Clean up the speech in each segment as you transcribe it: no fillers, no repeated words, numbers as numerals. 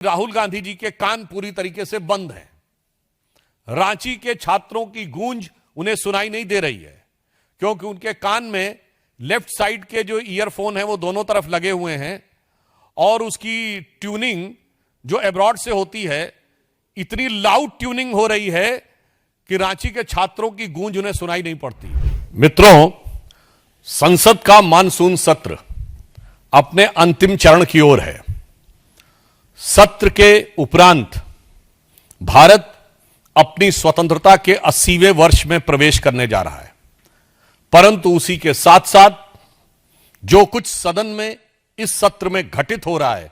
राहुल गांधी जी के कान पूरी तरीके से बंद हैं। रांची के छात्रों की गूंज उन्हें सुनाई नहीं दे रही है क्योंकि उनके कान में लेफ्ट साइड के जो ईयरफोन है वो दोनों तरफ लगे हुए हैं और उसकी ट्यूनिंग जो अब्रॉड से होती है इतनी लाउड ट्यूनिंग हो रही है कि रांची के छात्रों की गूंज उन्हें सुनाई नहीं पड़ती। मित्रों, संसद का मानसून सत्र अपने अंतिम चरण की ओर है। सत्र के उपरांत भारत अपनी स्वतंत्रता के 80वें वर्ष में प्रवेश करने जा रहा है, परंतु उसी के साथ साथ जो कुछ सदन में इस सत्र में घटित हो रहा है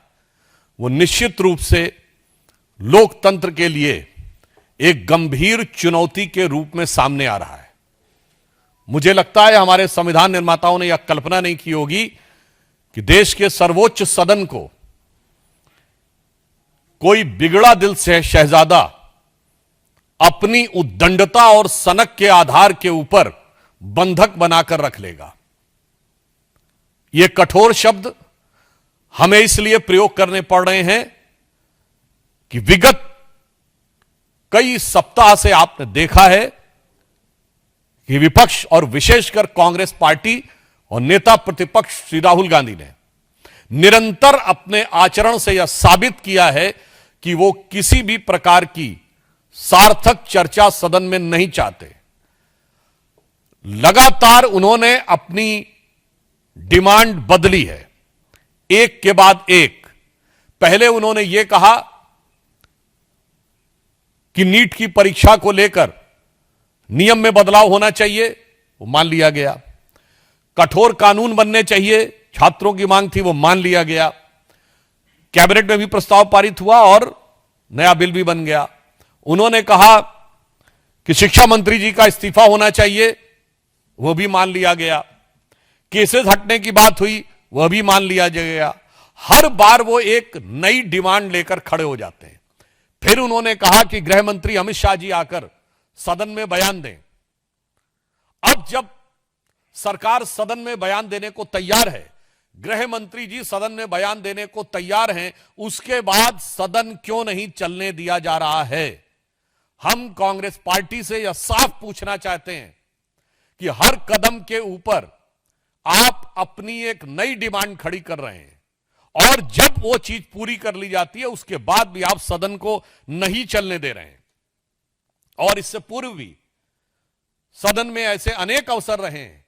वो निश्चित रूप से लोकतंत्र के लिए एक गंभीर चुनौती के रूप में सामने आ रहा है। मुझे लगता है हमारे संविधान निर्माताओं ने यह कल्पना नहीं की होगी कि देश के सर्वोच्च सदन को कोई बिगड़ा दिल से शहजादा अपनी उद्दंडता और सनक के आधार के ऊपर बंधक बनाकर रख लेगा। ये कठोर शब्द हमें इसलिए प्रयोग करने पड़ रहे हैं कि विगत कई सप्ताह से आपने देखा है कि विपक्ष और विशेषकर कांग्रेस पार्टी और नेता प्रतिपक्ष श्री राहुल गांधी ने निरंतर अपने आचरण से यह साबित किया है कि वो किसी भी प्रकार की सार्थक चर्चा सदन में नहीं चाहते। लगातार उन्होंने अपनी डिमांड बदली है, एक के बाद एक। पहले उन्होंने यह कहा कि नीट की परीक्षा को लेकर नियम में बदलाव होना चाहिए, वो मान लिया गया। कठोर कानून बनने चाहिए, छात्रों की मांग थी, वो मान लिया गया। कैबिनेट में भी प्रस्ताव पारित हुआ और नया बिल भी बन गया। उन्होंने कहा कि शिक्षा मंत्री जी का इस्तीफा होना चाहिए, वह भी मान लिया गया। केसेस हटने की बात हुई, वह भी मान लिया गया। हर बार वो एक नई डिमांड लेकर खड़े हो जाते हैं। फिर उन्होंने कहा कि गृह मंत्री अमित शाह जी आकर सदन में बयान दें। अब जब सरकार सदन में बयान देने को तैयार है, गृह मंत्री जी सदन में बयान देने को तैयार हैं, उसके बाद सदन क्यों नहीं चलने दिया जा रहा है? हम कांग्रेस पार्टी से यह साफ पूछना चाहते हैं कि हर कदम के ऊपर आप अपनी एक नई डिमांड खड़ी कर रहे हैं और जब वो चीज पूरी कर ली जाती है उसके बाद भी आप सदन को नहीं चलने दे रहे हैं। और इससे पूर्व भी सदन में ऐसे अनेक अवसर रहे हैं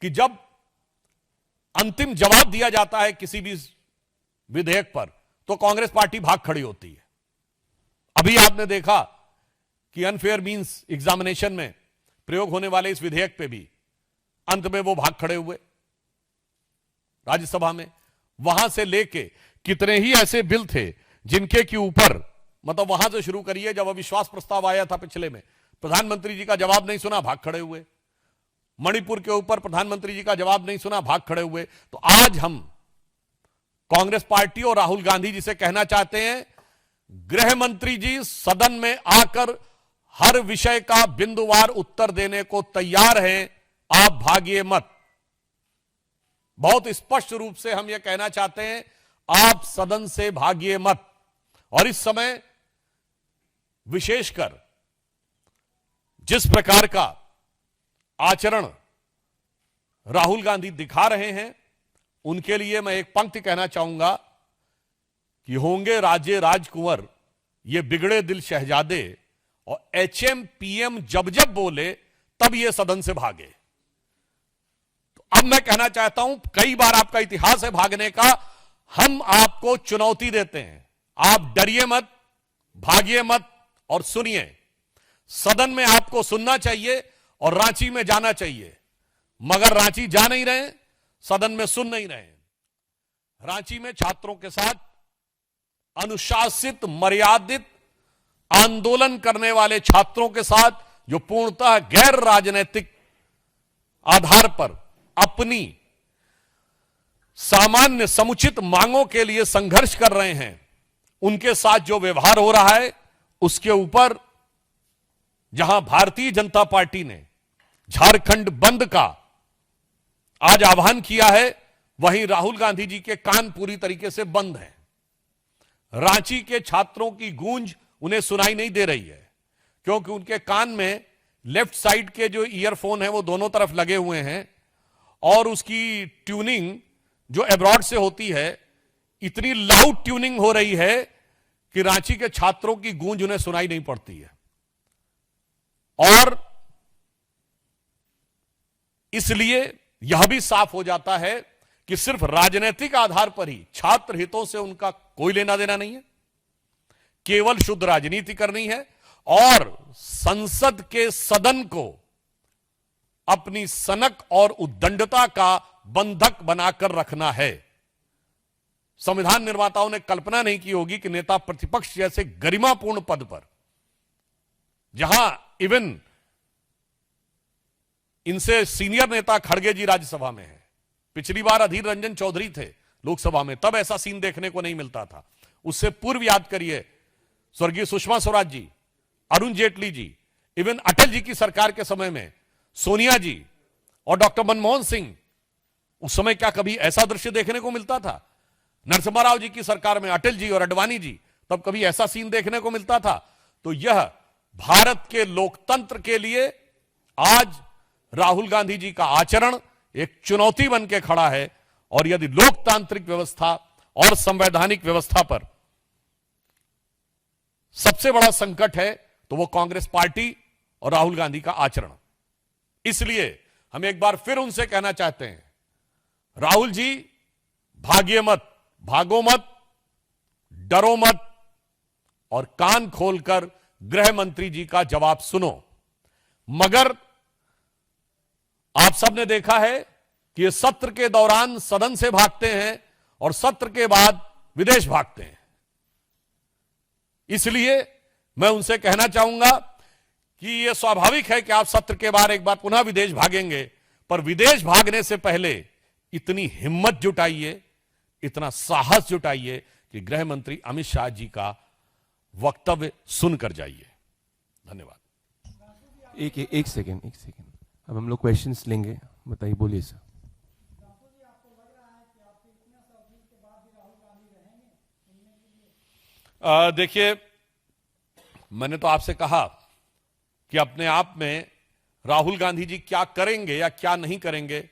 कि जब अंतिम जवाब दिया जाता है किसी भी विधेयक पर तो कांग्रेस पार्टी भाग खड़ी होती है। अभी आपने देखा कि अनफेयर मींस एग्जामिनेशन में प्रयोग होने वाले इस विधेयक पे भी अंत में वो भाग खड़े हुए राज्यसभा में। वहां से लेके कितने ही ऐसे बिल थे जिनके के ऊपर मतलब वहां से शुरू करिए, जब अविश्वास प्रस्ताव आया था पिछले में, प्रधानमंत्री जी का जवाब नहीं सुना, भाग खड़े हुए। मणिपुर के ऊपर प्रधानमंत्री जी का जवाब नहीं सुना, भाग खड़े हुए। तो आज हम कांग्रेस पार्टी और राहुल गांधी जी से कहना चाहते हैं, गृह मंत्री जी सदन में आकर हर विषय का बिंदुवार उत्तर देने को तैयार हैं, आप भागिए मत। बहुत स्पष्ट रूप से हम यह कहना चाहते हैं, आप सदन से भागिए मत। और इस समय विशेषकर जिस प्रकार का आचरण राहुल गांधी दिखा रहे हैं, उनके लिए मैं एक पंक्ति कहना चाहूंगा कि होंगे राजे राजकुंवर ये बिगड़े दिल शहजादे, और एचएम पीएम जब जब बोले तब ये सदन से भागे। तो अब मैं कहना चाहता हूं, कई बार आपका इतिहास है भागने का, हम आपको चुनौती देते हैं, आप डरिए मत, भागिए मत और सुनिए। सदन में आपको सुनना चाहिए और रांची में जाना चाहिए, मगर रांची जा नहीं रहे, सदन में सुन नहीं रहे। रांची में छात्रों के साथ अनुशासित, मर्यादित आंदोलन करने वाले छात्रों के साथ जो पूर्णतः गैर राजनीतिक आधार पर अपनी सामान्य समुचित मांगों के लिए संघर्ष कर रहे हैं, उनके साथ जो व्यवहार हो रहा है उसके ऊपर जहां भारतीय जनता पार्टी ने झारखंड बंद का आज आह्वान किया है, वहीं राहुल गांधी जी के कान पूरी तरीके से बंद हैं। रांची के छात्रों की गूंज उन्हें सुनाई नहीं दे रही है, क्योंकि उनके कान में लेफ्ट साइड के जो ईयरफोन है वो दोनों तरफ लगे हुए हैं, और उसकी ट्यूनिंग जो एब्रॉड से होती है इतनी लाउड ट्यूनिंग हो रही है कि रांची के छात्रों की गूंज उन्हें सुनाई नहीं पड़ती है। और इसलिए यह भी साफ हो जाता है कि सिर्फ राजनीतिक आधार पर ही छात्र हितों से उनका कोई लेना देना नहीं है, केवल शुद्ध राजनीति करनी है और संसद के सदन को अपनी सनक और उद्दंडता का बंधक बनाकर रखना है। संविधान निर्माताओं ने कल्पना नहीं की होगी कि नेता प्रतिपक्ष जैसे गरिमापूर्ण पद पर, जहां इवन इनसे सीनियर नेता खड़गे जी राज्यसभा में है, पिछली बार अधीर रंजन चौधरी थे लोकसभा में, तब ऐसा सीन देखने को नहीं मिलता था। उससे पूर्व याद करिए स्वर्गीय सुषमा स्वराज जी, अरुण जेटली जी, इवन अटल जी की सरकार के समय में सोनिया जी और डॉक्टर मनमोहन सिंह, उस समय क्या कभी ऐसा दृश्य देखने को मिलता था? नरसिम्हा राव जी की सरकार में अटल जी और अडवाणी जी, तब कभी ऐसा सीन देखने को मिलता था? तो यह भारत के लोकतंत्र के लिए आज राहुल गांधी जी का आचरण एक चुनौती बन के खड़ा है। और यदि लोकतांत्रिक व्यवस्था और संवैधानिक व्यवस्था पर सबसे बड़ा संकट है तो वो कांग्रेस पार्टी और राहुल गांधी का आचरण। इसलिए हम एक बार फिर उनसे कहना चाहते हैं, राहुल जी भागिए मत, भागो मत, डरो मत और कान खोलकर गृह मंत्री जी का जवाब सुनो। मगर आप सबने देखा है कि ये सत्र के दौरान सदन से भागते हैं और सत्र के बाद विदेश भागते हैं। इसलिए मैं उनसे कहना चाहूंगा कि यह स्वाभाविक है कि आप सत्र के बाद एक बार पुनः विदेश भागेंगे, पर विदेश भागने से पहले इतनी हिम्मत जुटाइए, इतना साहस जुटाइए कि गृह मंत्री अमित शाह जी का वक्तव्य सुनकर जाइए। धन्यवाद। एक सेकेंड अब हम लोग क्वेश्चंस लेंगे। बताइए, बोलिए सर। देखिए, मैंने तो आपसे कहा कि अपने आप में राहुल गांधी जी क्या करेंगे या क्या नहीं करेंगे,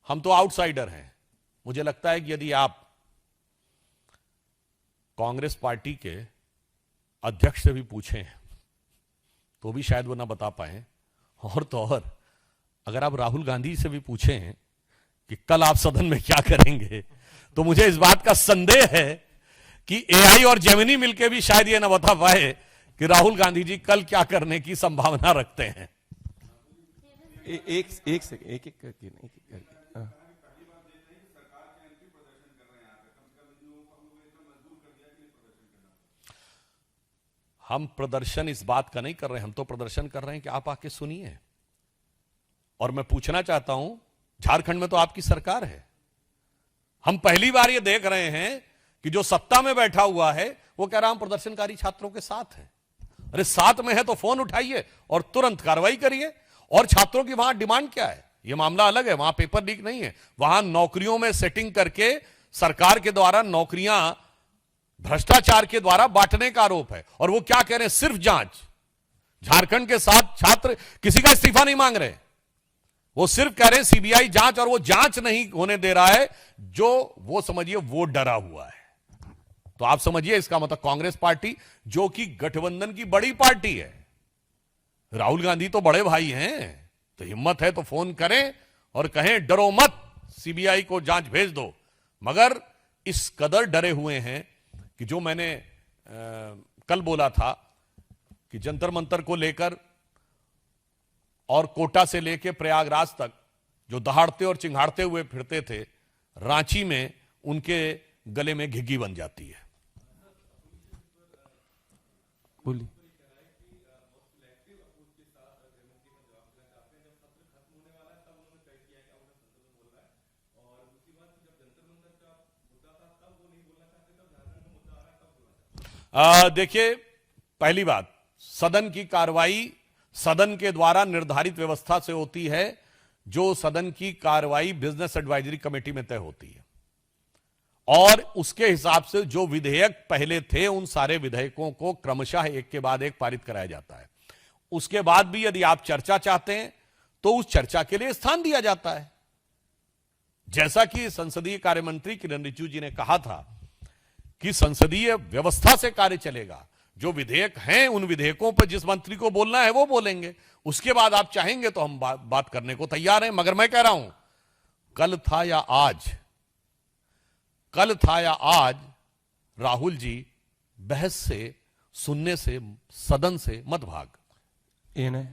हम तो आउटसाइडर हैं। मुझे लगता है कि यदि आप कांग्रेस पार्टी के अध्यक्ष से भी पूछें तो भी शायद वो ना बता पाए, और तो और अगर आप राहुल गांधी से भी पूछें कि कल आप सदन में क्या करेंगे, तो मुझे इस बात का संदेह है कि एआई और जेमिनी मिलकर भी शायद ये ना बता पाए कि राहुल गांधी जी कल क्या करने की संभावना रखते हैं। एक सेकंड, एक करके हाँ। हम प्रदर्शन इस बात का नहीं कर रहे हैं, हम तो प्रदर्शन कर रहे हैं कि आप आके सुनिए। और मैं पूछना चाहता हूं, झारखंड में तो आपकी सरकार है, हम पहली बार ये देख रहे हैं कि जो सत्ता में बैठा हुआ है वो कह रहा हम प्रदर्शनकारी छात्रों के साथ है। अरे साथ में है तो फोन उठाइए और तुरंत कार्रवाई करिए। और छात्रों की वहां डिमांड क्या है, यह मामला अलग है, वहां पेपर लीक नहीं है, वहां नौकरियों में सेटिंग करके सरकार के द्वारा नौकरियां भ्रष्टाचार के द्वारा बांटने का आरोप है। और वो क्या कह रहे हैं, सिर्फ जांच। झारखंड के साथ छात्र किसी का इस्तीफा नहीं मांग रहे, वो सिर्फ कह रहे हैं सीबीआई जांच, और वो जांच नहीं होने दे रहा है जो वो समझिए वो डरा हुआ है। तो आप समझिए इसका मतलब कांग्रेस पार्टी जो कि गठबंधन की बड़ी पार्टी है, राहुल गांधी तो बड़े भाई हैं, तो हिम्मत है तो फोन करें और कहें डरो मत, सीबीआई को जांच भेज दो। मगर इस कदर डरे हुए हैं कि जो मैंने कल बोला था कि जंतर मंतर को लेकर और कोटा से लेकर प्रयागराज तक जो दहाड़ते और चिंगाड़ते हुए फिरते थे, रांची में उनके गले में घिघी बन जाती है। बोलिए। देखिए, पहली बात, सदन की कार्रवाई सदन के द्वारा निर्धारित व्यवस्था से होती है, जो सदन की कार्रवाई बिजनेस एडवाइजरी कमेटी में तय होती है। और उसके हिसाब से जो विधेयक पहले थे उन सारे विधेयकों को क्रमशः एक के बाद एक पारित कराया जाता है। उसके बाद भी यदि आप चर्चा चाहते हैं तो उस चर्चा के लिए स्थान दिया जाता है। जैसा कि संसदीय कार्य मंत्री किरेन रिजिजू जी ने कहा था कि संसदीय व्यवस्था से कार्य चलेगा। जो विधेयक हैं उन विधेयकों पर जिस मंत्री को बोलना है वो बोलेंगे, उसके बाद आप चाहेंगे तो हम बात करने को तैयार हैं। मगर मैं कह रहा हूं, कल था या आज राहुल जी बहस से, सुनने से, सदन से मत भाग। ANI.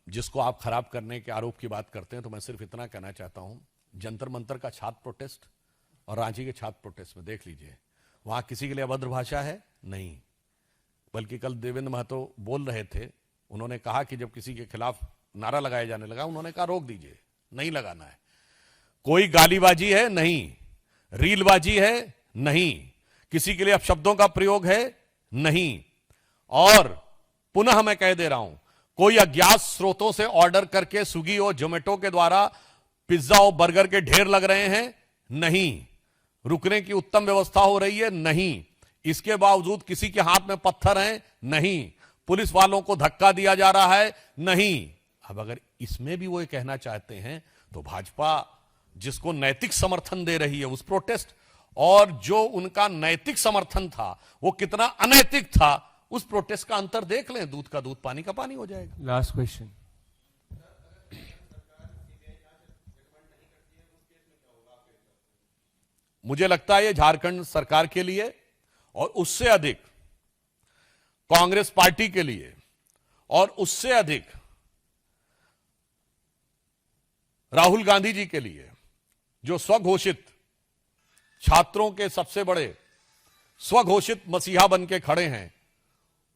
जिसको आप खराब करने के आरोप की बात करते हैं तो मैं सिर्फ इतना कहना चाहता हूं, जंतर मंतर का छात्र प्रोटेस्ट और रांची के छात्र प्रोटेस्ट में देख लीजिए, वहां किसी के लिए अभद्र भाषा है नहीं। बल्कि कल देवेंद्र महतो बोल रहे थे, उन्होंने कहा कि जब किसी के खिलाफ नारा लगाया जाने लगा, उन्होंने कहा रोक दीजिए, नहीं लगाना है। कोई गालीबाजी है नहीं, रीलबाजी है नहीं, किसी के लिए अपशब्दों का प्रयोग है नहीं। और पुनः मैं कह दे रहा हूं, कोई अज्ञात स्रोतों से ऑर्डर करके स्विगी और जोमेटो के द्वारा पिज्जा और बर्गर के ढेर लग रहे हैं नहीं। रुकने की उत्तम व्यवस्था हो रही है नहीं। इसके बावजूद किसी के हाथ में पत्थर हैं नहीं। पुलिस वालों को धक्का दिया जा रहा है नहीं। अब अगर इसमें भी वो ये कहना चाहते हैं तो भाजपा जिसको नैतिक समर्थन दे रही है उस प्रोटेस्ट, और जो उनका नैतिक समर्थन था वो कितना अनैतिक था, उस प्रोटेस्ट का अंतर देख लें। दूध का दूध, पानी का पानी हो जाएगा। Last question. मुझे लगता है ये झारखंड सरकार के लिए और उससे अधिक कांग्रेस पार्टी के लिए और उससे अधिक राहुल गांधी जी के लिए, जो स्वघोषित छात्रों के सबसे बड़े स्वघोषित मसीहा बन के खड़े हैं,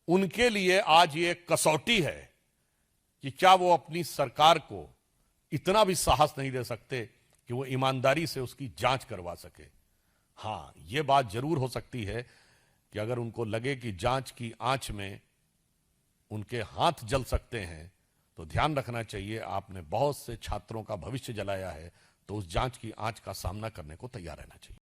उनके लिए आज ये कसौटी है कि क्या वो अपनी सरकार को इतना भी साहस नहीं दे सकते कि वो ईमानदारी से उसकी जांच करवा सके। हां, ये बात जरूर हो सकती है कि अगर उनको लगे कि जांच की आंच में उनके हाथ जल सकते हैं तो ध्यान रखना चाहिए, आपने बहुत से छात्रों का भविष्य जलाया है, तो उस जांच की आंच का सामना करने को तैयार रहना चाहिए।